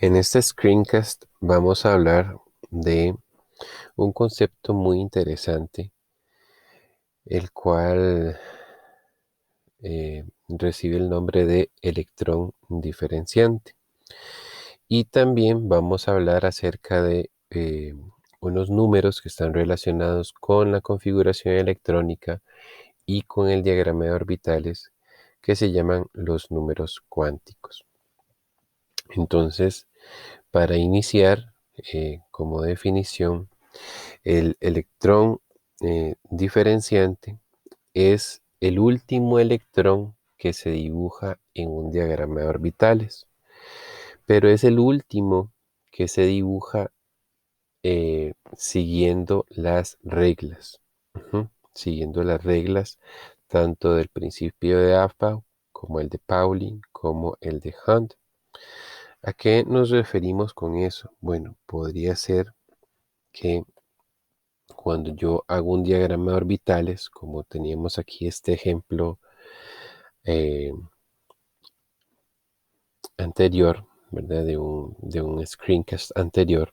En este screencast vamos a hablar de un concepto muy interesante, el cual recibe el nombre de electrón diferenciante. Y también vamos a hablar acerca de unos números que están relacionados con la configuración electrónica y con el diagrama de orbitales que se llaman los números cuánticos. Entonces, para iniciar, como definición, el electrón diferenciante es el último electrón que se dibuja en un diagrama de orbitales, pero es el último que se dibuja siguiendo las reglas, siguiendo las reglas tanto del principio de Aufbau como el de Pauling como el de Hunt. ¿A qué nos referimos con eso? Bueno, podría ser que cuando yo hago un diagrama de orbitales, como teníamos aquí este ejemplo eh, anterior, ¿verdad? De un screencast anterior,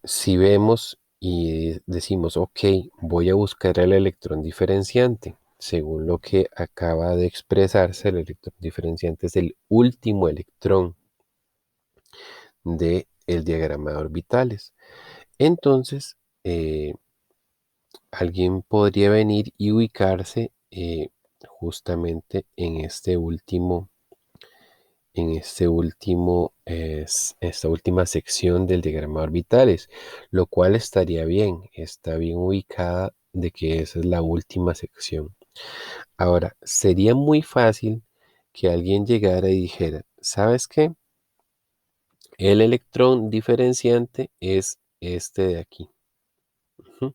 si vemos y decimos, ok, voy a buscar el electrón diferenciante. Según lo que acaba de expresarse, el electrón diferenciante es el último electrón del diagrama de orbitales. Entonces, alguien podría venir y ubicarse justamente esta última sección del diagrama de orbitales, lo cual estaría bien, está bien ubicada de que esa es la última sección. Ahora, sería muy fácil que alguien llegara y dijera, ¿sabes qué? El electrón diferenciante es este de aquí. Ujú.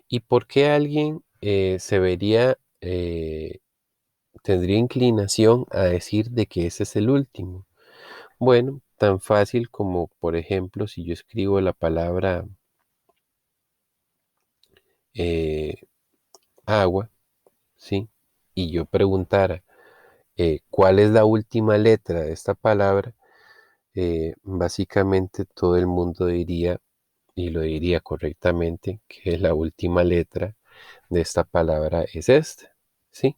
¿Y por qué alguien tendría inclinación a decir de que ese es el último? Bueno, tan fácil como, por ejemplo, si yo escribo la palabra eh, agua, ¿sí? Y yo preguntara cuál es la última letra de esta palabra, básicamente todo el mundo diría, y lo diría correctamente, que la última letra de esta palabra es esta, ¿sí?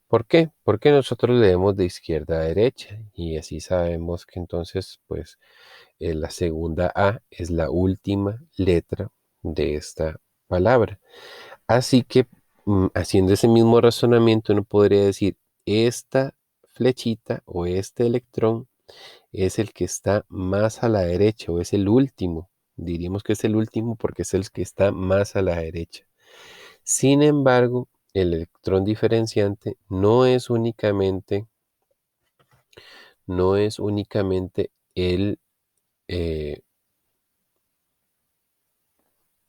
¿Por qué? Porque nosotros leemos de izquierda a derecha y así sabemos que entonces, pues, la segunda A es la última letra de esta palabra. Así que, haciendo ese mismo razonamiento, uno podría decir, esta flechita o este electrón es el que está más a la derecha o es el último. Diríamos que es el último porque es el que está más a la derecha. Sin embargo, el electrón diferenciante no es únicamente eh,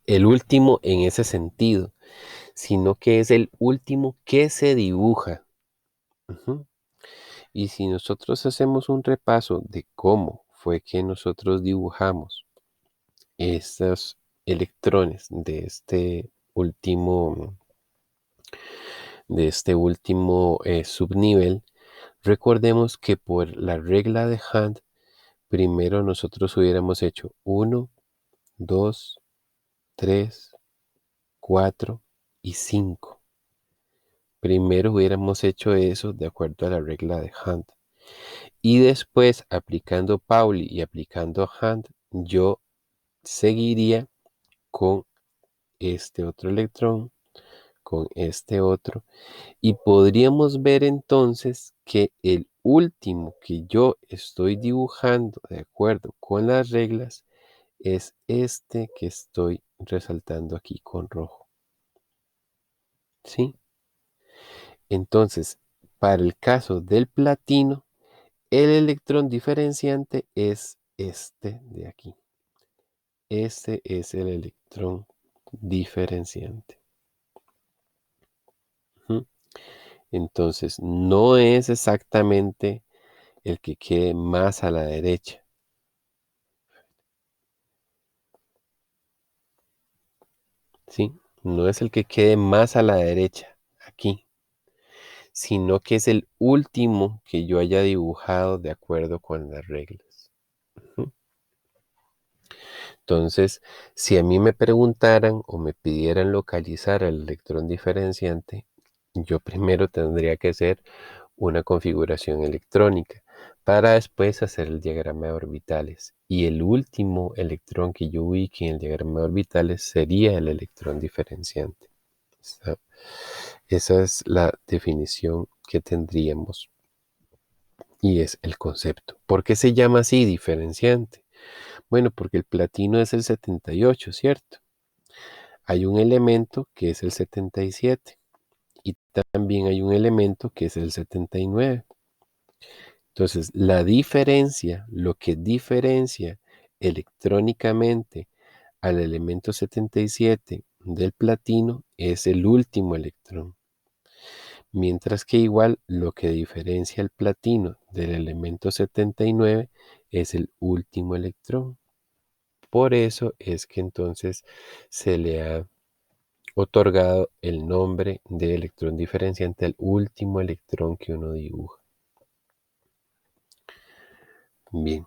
el último en ese sentido, sino que es el último que se dibuja. Ujú. Y si nosotros hacemos un repaso de cómo fue que nosotros dibujamos estos electrones de este último subnivel, recordemos que por la regla de Hunt, primero nosotros hubiéramos hecho uno, 2, 3, 4 y 5. Primero hubiéramos hecho eso de acuerdo a la regla de Hunt. Y después, aplicando Pauli y aplicando Hunt, yo seguiría con este otro electrón, con este otro. Y podríamos ver entonces que el último que yo estoy dibujando de acuerdo con las reglas es este que estoy resaltando aquí con rojo. ¿Sí? Entonces, para el caso del platino, el electrón diferenciante es este de aquí. Este es el electrón diferenciante. Ujú. Entonces, no es exactamente el que quede más a la derecha, ¿sí? No es el que quede más a la derecha, aquí, sino que es el último que yo haya dibujado de acuerdo con las reglas. Ujú. Entonces, si a mí me preguntaran o me pidieran localizar al electrón diferenciante, yo primero tendría que hacer una configuración electrónica para después hacer el diagrama de orbitales. Y el último electrón que yo ubique en el diagrama de orbitales sería el electrón diferenciante. Esa es la definición que tendríamos y es el concepto. ¿Por qué se llama así diferenciante? Bueno, porque el platino es el 78, ¿cierto? Hay un elemento que es el 77 y también hay un elemento que es el 79. Entonces, la diferencia, lo que diferencia electrónicamente al elemento 77 del platino es el último electrón. Mientras que igual lo que diferencia el platino del elemento 79 es el último electrón. Por eso es que entonces se le ha otorgado el nombre de electrón diferenciante al último electrón que uno dibuja. Bien,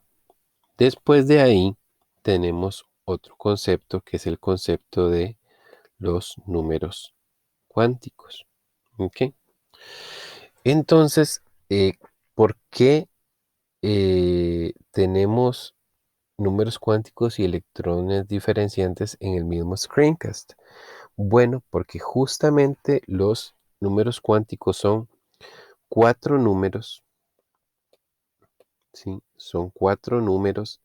después de ahí tenemos otro concepto que es el concepto de los números cuánticos. ¿Ok? Entonces, ¿por qué tenemos números cuánticos y electrones diferenciantes en el mismo screencast? Bueno, porque justamente los números cuánticos son cuatro números, ¿sí? Son cuatro números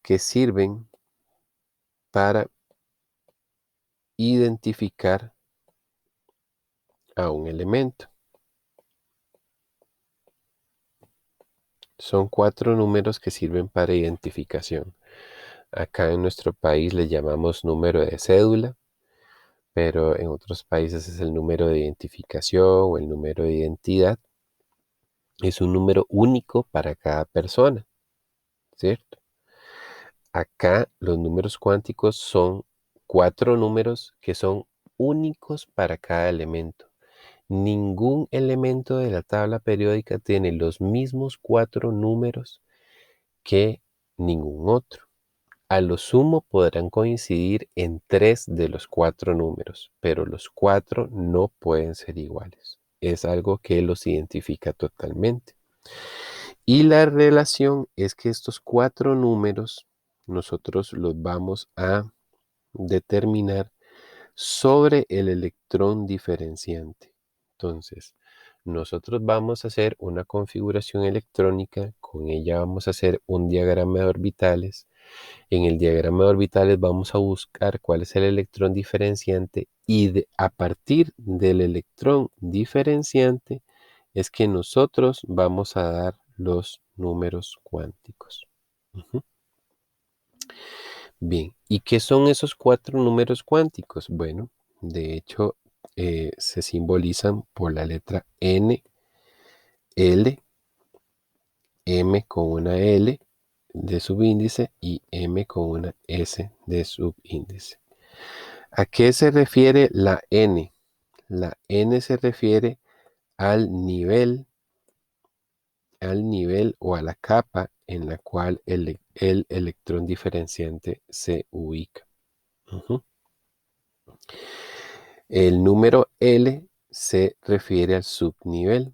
que sirven para identificar a un elemento. Son cuatro números que sirven para identificación. Acá en nuestro país le llamamos número de cédula, pero en otros países es el número de identificación o el número de identidad. Es un número único para cada persona, ¿cierto? Acá los números cuánticos son cuatro números que son únicos para cada elemento. Ningún elemento de la tabla periódica tiene los mismos cuatro números que ningún otro. A lo sumo podrán coincidir en tres de los cuatro números, pero los cuatro no pueden ser iguales. Es algo que los identifica totalmente. Y la relación es que estos cuatro números nosotros los vamos a determinar sobre el electrón diferenciante. Entonces, nosotros vamos a hacer una configuración electrónica, con ella vamos a hacer un diagrama de orbitales. En el diagrama de orbitales vamos a buscar cuál es el electrón diferenciante y a partir del electrón diferenciante es que nosotros vamos a dar los números cuánticos. Ujú. Bien, ¿y qué son esos cuatro números cuánticos? Bueno, de hecho, se simbolizan por la letra N, L, M con una L de subíndice y M con una S de subíndice. ¿A qué se refiere la N? La N se refiere al nivel o a la capa en la cual el electrón diferenciante se ubica. Ujú. El número L se refiere al subnivel.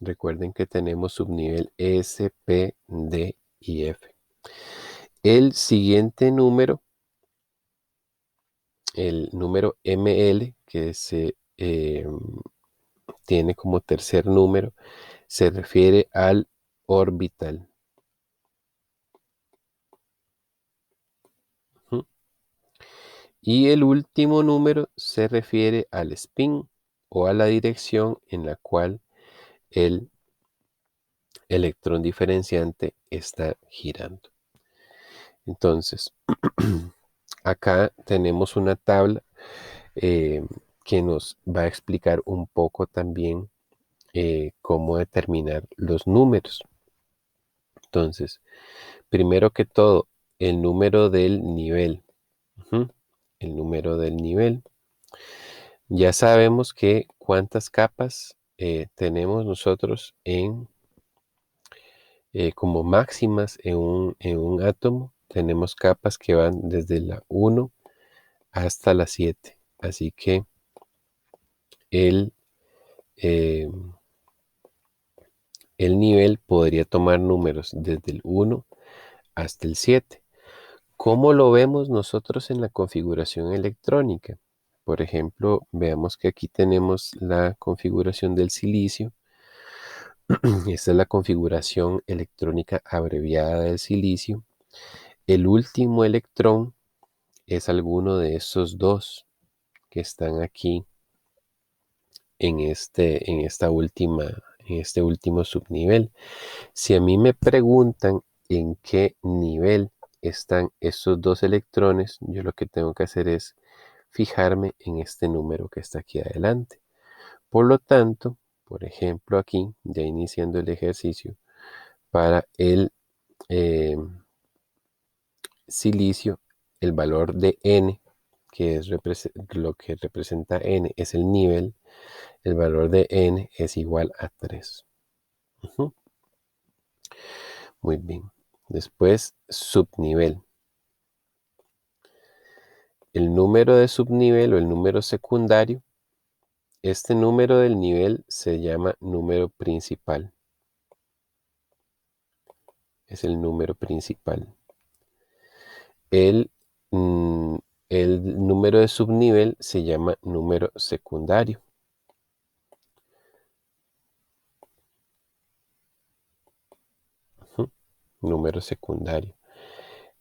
Recuerden que tenemos subnivel S, P, D y F. El siguiente número, el número ML, que se tiene como tercer número, se refiere al orbital. Ujú. Y el último número se refiere al spin o a la dirección en la cual el electrón diferenciante está girando. Entonces, acá tenemos una tabla eh, que nos va a explicar un poco también cómo determinar los números. Entonces, primero que todo, el número del nivel. Ujú. El número del nivel. Ya sabemos que cuántas capas tenemos nosotros como máximas en un átomo. Tenemos capas que van desde la 1 hasta la 7. Así que el, eh, el nivel podría tomar números desde el 1 hasta el 7. ¿Cómo lo vemos nosotros en la configuración electrónica? Por ejemplo, veamos que aquí tenemos la configuración del silicio. Esta es la configuración electrónica abreviada del silicio. El último electrón es alguno de esos dos que están aquí en este último subnivel. Si a mí me preguntan en qué nivel están estos dos electrones, yo lo que tengo que hacer es fijarme en este número que está aquí adelante. Por lo tanto, por ejemplo aquí, ya iniciando el ejercicio, para el eh, silicio, el valor de n, que es lo que representa n, es el nivel, el valor de n es igual a 3. Muy bien. Después, subnivel. El número de subnivel o el número secundario, este número del nivel se llama número principal. Es el número principal. El, mm, el número de subnivel se llama número secundario. Número secundario.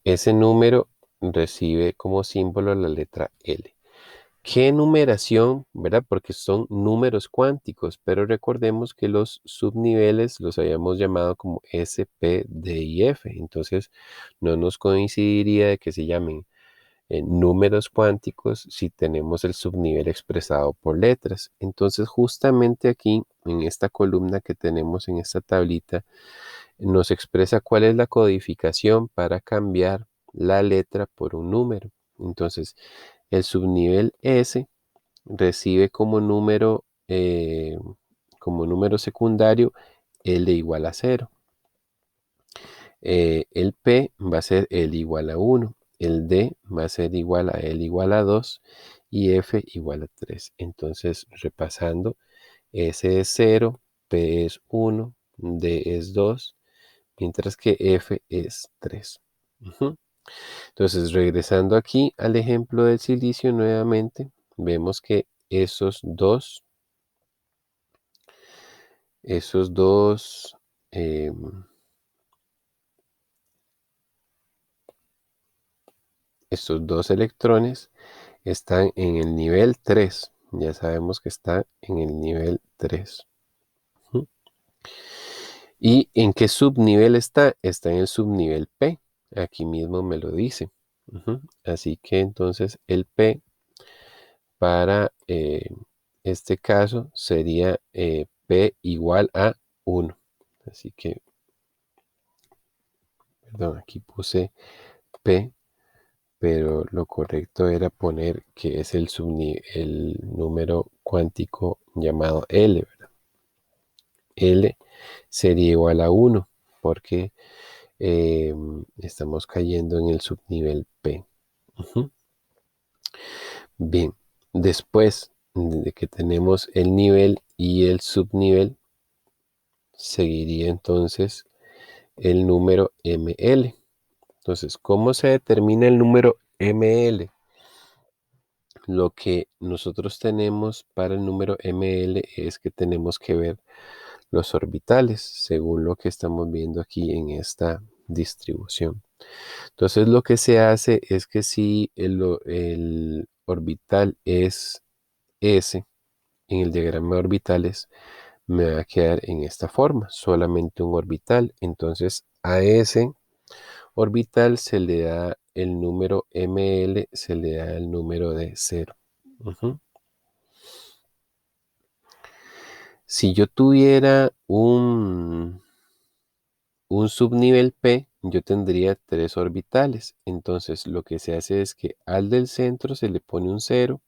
Ese número recibe como símbolo la letra L. ¿Qué numeración, verdad? Porque son números cuánticos, pero recordemos que los subniveles los habíamos llamado como S, P, D y F. Entonces, no nos coincidiría de que se llamen números cuánticos si tenemos el subnivel expresado por letras. Entonces, justamente aquí, en esta columna que tenemos en esta tablita, nos expresa cuál es la codificación para cambiar la letra por un número. Entonces, el subnivel S recibe como número secundario L igual a 0. El P va a ser L igual a 1. El D va a ser igual a L igual a 2 y F igual a 3. Entonces, repasando, S es 0, P es 1, D es 2, mientras que F es 3. Entonces, regresando aquí al ejemplo del silicio nuevamente, vemos que esos dos, em, estos dos electrones están en el nivel 3. Ya sabemos que está en el nivel 3. ¿Y en qué subnivel está? Está en el subnivel P. Aquí mismo me lo dice. Así que entonces el P para este caso sería P igual a 1. Así que, perdón, aquí puse P, pero lo correcto era poner que es el número cuántico llamado L, ¿verdad? L sería igual a 1 porque estamos cayendo en el subnivel P. Bien, después de que tenemos el nivel y el subnivel, seguiría entonces el número ML. Entonces, ¿cómo se determina el número ML? Lo que nosotros tenemos para el número ML es que tenemos que ver los orbitales, según lo que estamos viendo aquí en esta distribución. Entonces, lo que se hace es que si el orbital es S, en el diagrama de orbitales, me va a quedar en esta forma, solamente un orbital. Entonces, a ese orbital se le da el número ML, se le da el número de 0. Si yo tuviera un subnivel P, yo tendría 3 orbitales. Entonces, lo que se hace es que al del centro se le pone un 0,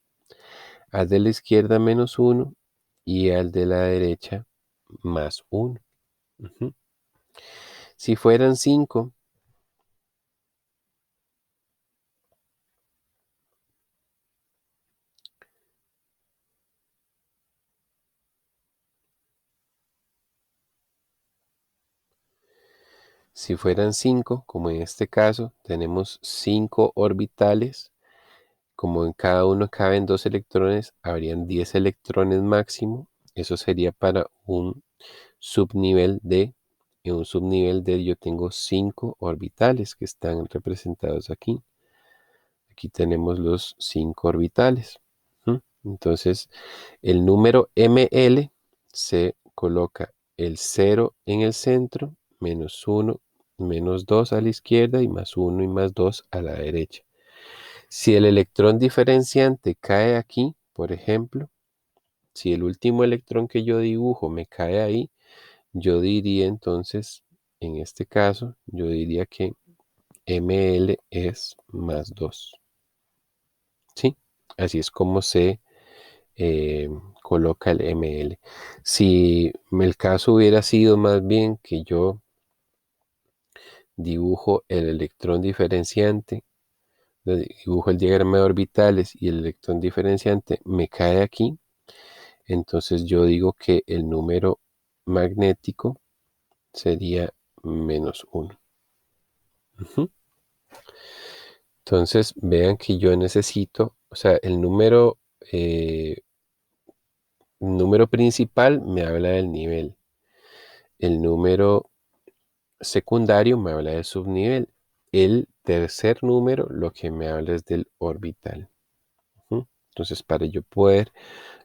al de la izquierda menos 1 y al de la derecha más 1. Si fueran 5, como en este caso, tenemos 5 orbitales. Como en cada uno caben 2 electrones, habrían 10 electrones máximo. Eso sería para un subnivel D. En un subnivel D yo tengo 5 orbitales que están representados aquí. Aquí tenemos los 5 orbitales. Entonces, el número ml se coloca el 0 en el centro, menos 1, menos 2 a la izquierda y más 1 y más 2 a la derecha. Si el electrón diferenciante cae aquí, por ejemplo, si el último electrón que yo dibujo me cae ahí, yo diría entonces, en este caso, yo diría que ml es más 2. ¿Sí? Así es como se coloca el ml. Si el caso hubiera sido más bien que yo dibujo el electrón diferenciante, dibujo el diagrama de orbitales y el electrón diferenciante me cae aquí, entonces yo digo que el número magnético sería menos 1. Entonces vean que yo necesito, o sea, el número principal me habla del nivel. El número secundario me habla del subnivel. El tercer número lo que me habla es del orbital. Entonces, para yo poder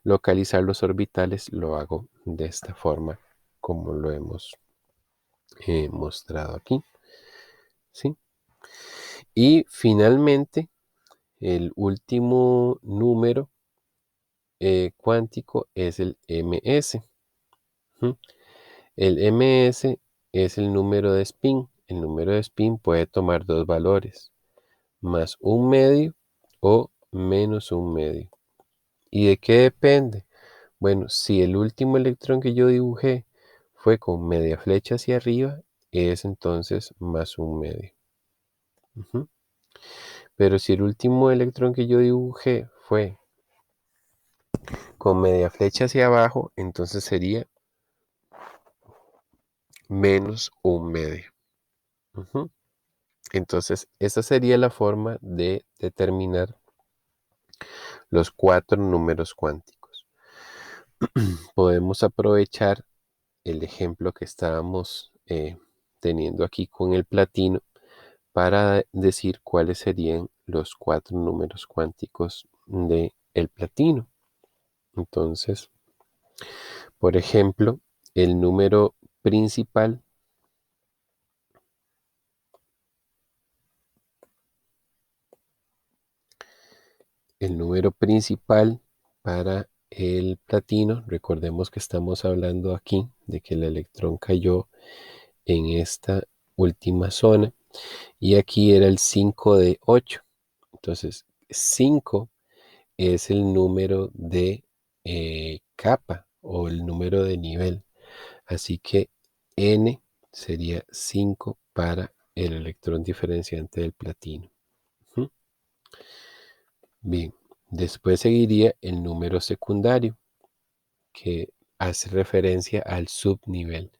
localizar los orbitales, lo hago de esta forma, como lo hemos mostrado aquí. ¿Sí? Y finalmente, el último número cuántico es el ms. El ms es el número de spin. El número de spin puede tomar dos valores, más un medio o menos un medio. ¿Y de qué depende? Bueno, si el último electrón que yo dibujé fue con media flecha hacia arriba, es entonces más un medio. Pero si el último electrón que yo dibujé fue con media flecha hacia abajo, entonces sería menos un medio. Entonces, esa sería la forma de determinar los 4 números cuánticos. Podemos aprovechar el ejemplo que estábamos teniendo aquí con el platino para decir cuáles serían los 4 números cuánticos del platino. Entonces, por ejemplo, el número principal para el platino, recordemos que estamos hablando aquí de que el electrón cayó en esta última zona y aquí era el 5 de 8. Entonces, 5 es el número de capa o el número de nivel. Así que N sería 5 para el electrón diferenciante del platino. Bien, después seguiría el número secundario, que hace referencia al subnivel.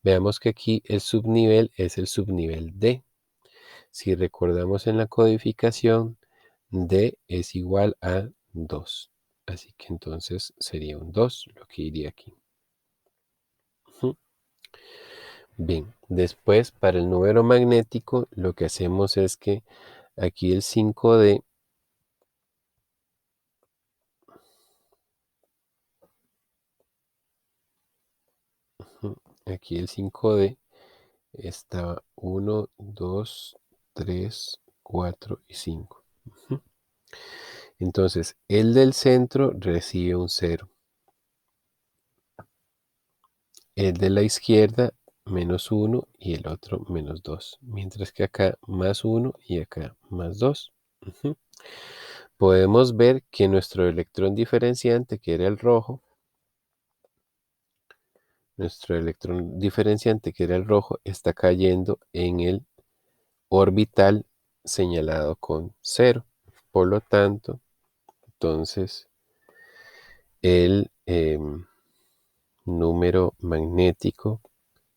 Veamos que aquí el subnivel es el subnivel D. Si recordamos en la codificación, D es igual a 2. Así que entonces sería un 2 lo que iría aquí. Bien, después para el número magnético lo que hacemos es que aquí el 5D, aquí el 5D está 1, 2, 3, 4 y 5. Entonces el del centro recibe un 0. El de la izquierda menos 1 y el otro menos 2. Mientras que acá más 1 y acá más 2. podemos ver que nuestro electrón diferenciante, que era el rojo, está cayendo en el orbital señalado con 0. Por lo tanto, entonces, el número magnético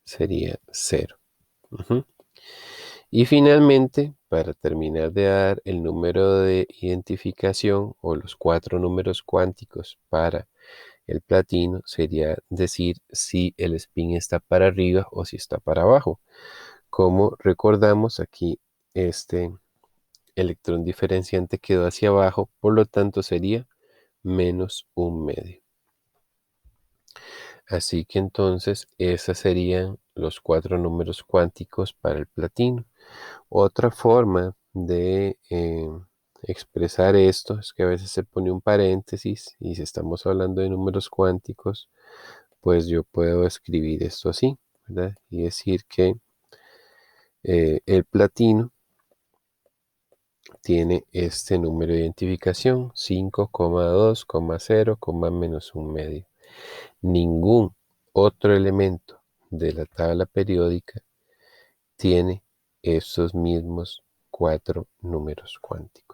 sería 0. Ujú. Y finalmente, para terminar de dar el número de identificación o los 4 números cuánticos para el platino, sería decir si el spin está para arriba o si está para abajo. Como recordamos aquí, este electrón diferenciante quedó hacia abajo, por lo tanto sería -1/2. Así que entonces esos serían los 4 números cuánticos para el platino. Otra forma de expresar esto es que a veces se pone un paréntesis y si estamos hablando de números cuánticos, pues yo puedo escribir esto así, ¿verdad? Y decir que el platino tiene este número de identificación 5,2,0, -1/2. Ningún otro elemento de la tabla periódica tiene esos mismos 4 números cuánticos.